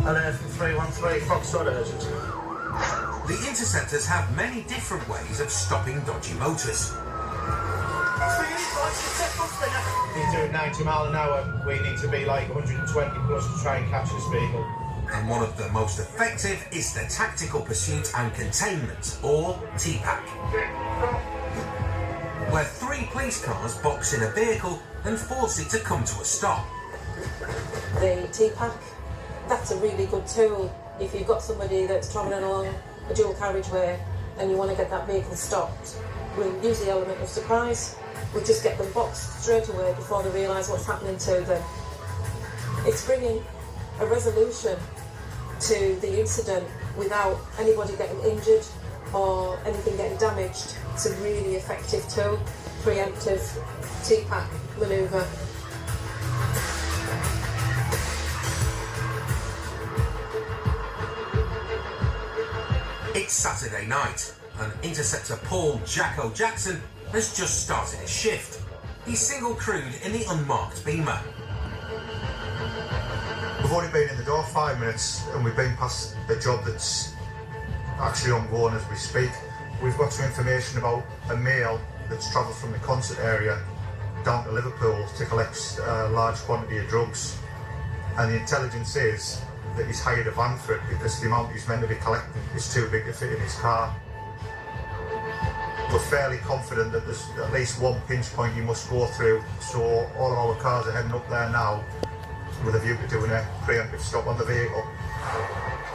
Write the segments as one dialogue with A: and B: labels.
A: Alert from 313, Foxtrot urgent.
B: The interceptors have many different ways of stopping dodgy motors.
A: He's doing 90 miles an hour. We need to be like 120 plus to try and catch this vehicle.
B: And one of the most effective is the Tactical Pursuit and Containment, or TPAC, where 3 police cars box in a vehicle and force it to come to a stop.
C: The TPAC, that's a really good tool if you've got somebody that's travelling along a dual carriageway and you want to get that vehicle stopped. We'll use the element of surprise. We just get them boxed straight away before they realise what's happening to them. It's bringing a resolution to the incident without anybody getting injured or anything getting damaged. It's a really effective tool, preemptive TPAC manoeuvre.
B: It's Saturday night, and Interceptor Paul Jacko Jackson has just started his shift. He's single crewed in the unmarked Beamer.
D: We've only been in the door 5 minutes and we've been past the job that's actually ongoing as we speak. We've got some information about a male that's travelled from the concert area down to Liverpool to collect a large quantity of drugs, and the intelligence is that he's hired a van for it because the amount he's meant to be collecting is too big to fit in his car. We're fairly confident that there's at least one pinch point you must go through, so all of our cars are heading up there now with a view to doing a preemptive stop on the vehicle.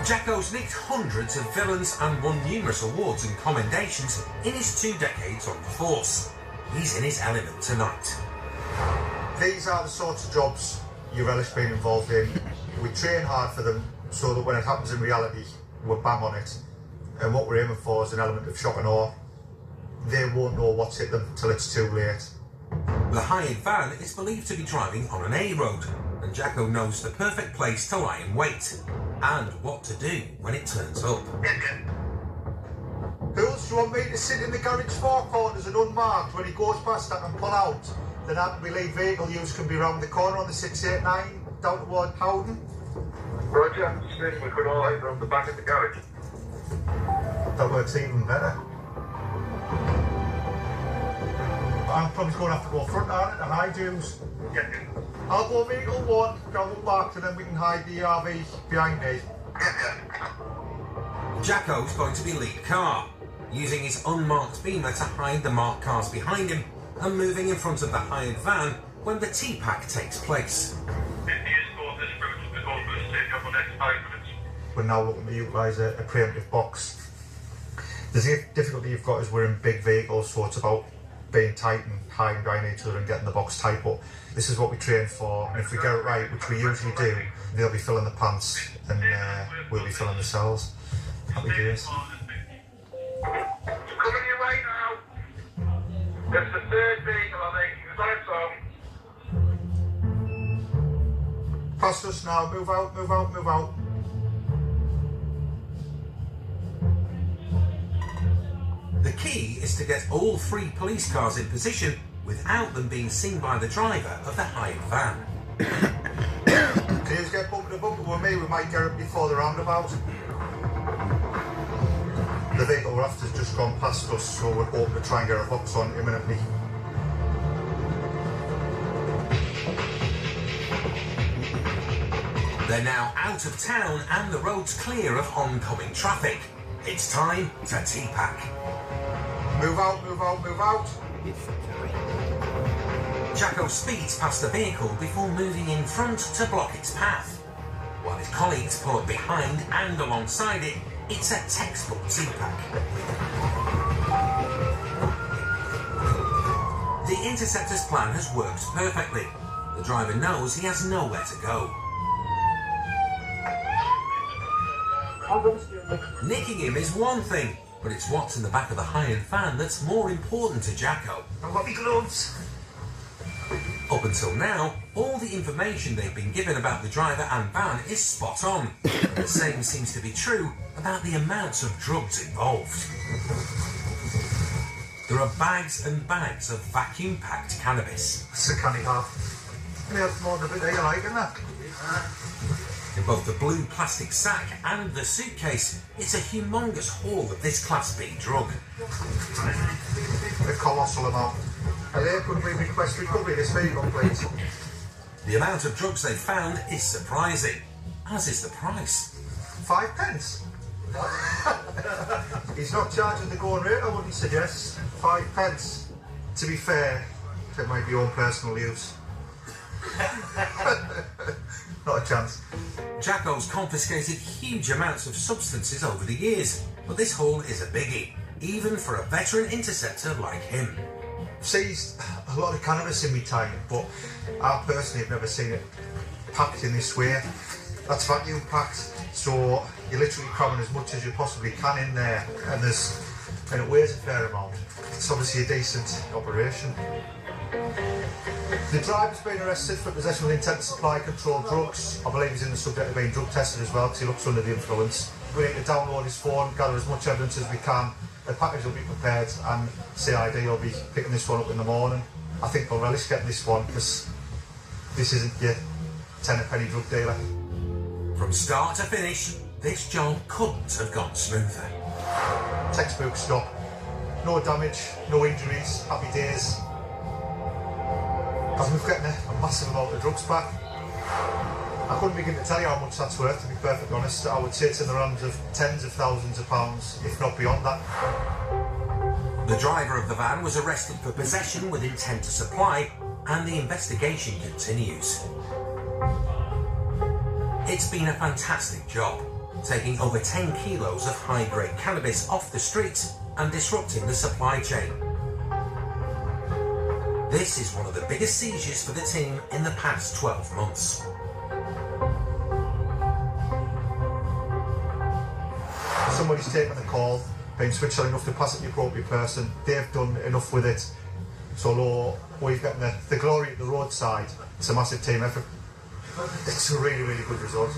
B: Jacko's nicked hundreds of villains and won numerous awards and commendations in his 2 decades on the force. He's in his element tonight.
D: These are the sorts of jobs you relish being involved in. We train hard for them so that when it happens in reality, we're bang on it. And what we're aiming for is an element of shock and awe. They won't know what's hit them till it's too late.
B: The hired van is believed to be driving on an A road, and Jacko knows the perfect place to lie in wait, and what to do when it turns up.
D: Who else do you want me to sit in the garage forecourters and unmarked when he goes past that and pull out? Then I believe vehicle use can be round the corner on the 689 down toward Howden.
E: Roger, Smith, we could all either on the back of the garage.
D: That works even better. I'm probably going to have to go front on it and hide yous.
E: Yeah.
D: I'll go vehicle 1, go back, and then we can hide the RV behind me.
B: Jacko's going to be lead car, using his unmarked Beamer to hide the marked cars behind him and moving in front of the hired van when the TPAC takes place.
D: We're now looking to utilise a preemptive box. The difficulty you've got is we're in big vehicles, so it's about being tight and hiding behind each other and getting the box tight, but this is what we train for, and if we get it right, which we usually do, they'll be filling the pants and we'll be filling the cells. Happy days.
E: Coming your way now. That's the 3rd vehicle, I think. It's on its own.
D: Past us now, move out, move out, move out.
B: The key is to get all 3 police cars in position without them being seen by the driver of the hired van.
D: Can you get bumper to bumper with me? We might get it before the roundabout. The vehicle we're after's just gone past us, so we're hoping to try and get a box on imminently.
B: They're now out of town and the road's clear of oncoming traffic. It's time to TPAC.
D: Move out, move out, move out.
B: Jacko speeds past the vehicle before moving in front to block its path. While his colleagues pull up behind and alongside it, it's a textbook TPAC. The Interceptor's plan has worked perfectly. The driver knows he has nowhere to go. Nicking him is one thing, but it's what's in the back of the hired van that's more important to Jacko.
A: I've got my gloves.
B: Up until now, all the information they've been given about the driver and van is spot on. The same seems to be true about the amounts of drugs involved. There are bags and bags of vacuum-packed cannabis.
D: It's a canny half. There's more of it that you like, isn't there?
B: In both the blue plastic sack and the suitcase, it's a humongous haul of this Class B drug.
D: A colossal amount. Hello, could we request recovery this vehicle, please?
B: The amount of drugs they found is surprising, as is the price.
D: 5 pence. He's not charging the going rate, I wouldn't suggest. 5 pence. To be fair, it might be own personal use. Not a chance.
B: Jacko's confiscated huge amounts of substances over the years, but this haul is a biggie, even for a veteran interceptor like him.
D: I've seized a lot of cannabis in my time, but I personally have never seen it packed in this way. That's vacuum packed, so you're literally cramming as much as you possibly can in there, and it weighs a fair amount. It's obviously a decent operation. The driver's been arrested for possession with intent to supply controlled drugs. I believe he's in the subject of being drug tested as well, because he looks under the influence. We need to download his phone, gather as much evidence as we can. The package will be prepared and CID will be picking this one up in the morning. I think they'll relish getting this one, because this isn't your 10 a penny drug dealer.
B: From start to finish, this job couldn't have gone smoother.
D: Textbook stop. No damage, no injuries, happy days. As we've gotten a massive amount of drugs back. I couldn't begin to tell you how much that's worth, to be perfectly honest. I would say it's in the realms of tens of thousands of pounds, if not beyond that.
B: The driver of the van was arrested for possession with intent to supply, and the investigation continues. It's been a fantastic job, taking over 10 kilos of high-grade cannabis off the streets and disrupting the supply chain. This is one of the biggest seizures for the team in the past 12 months.
D: Somebody's taken the call, been switched on enough to pass it to the appropriate person. They've done enough with it. So although we've got the glory at the roadside, it's a massive team effort. It's a really, really good result.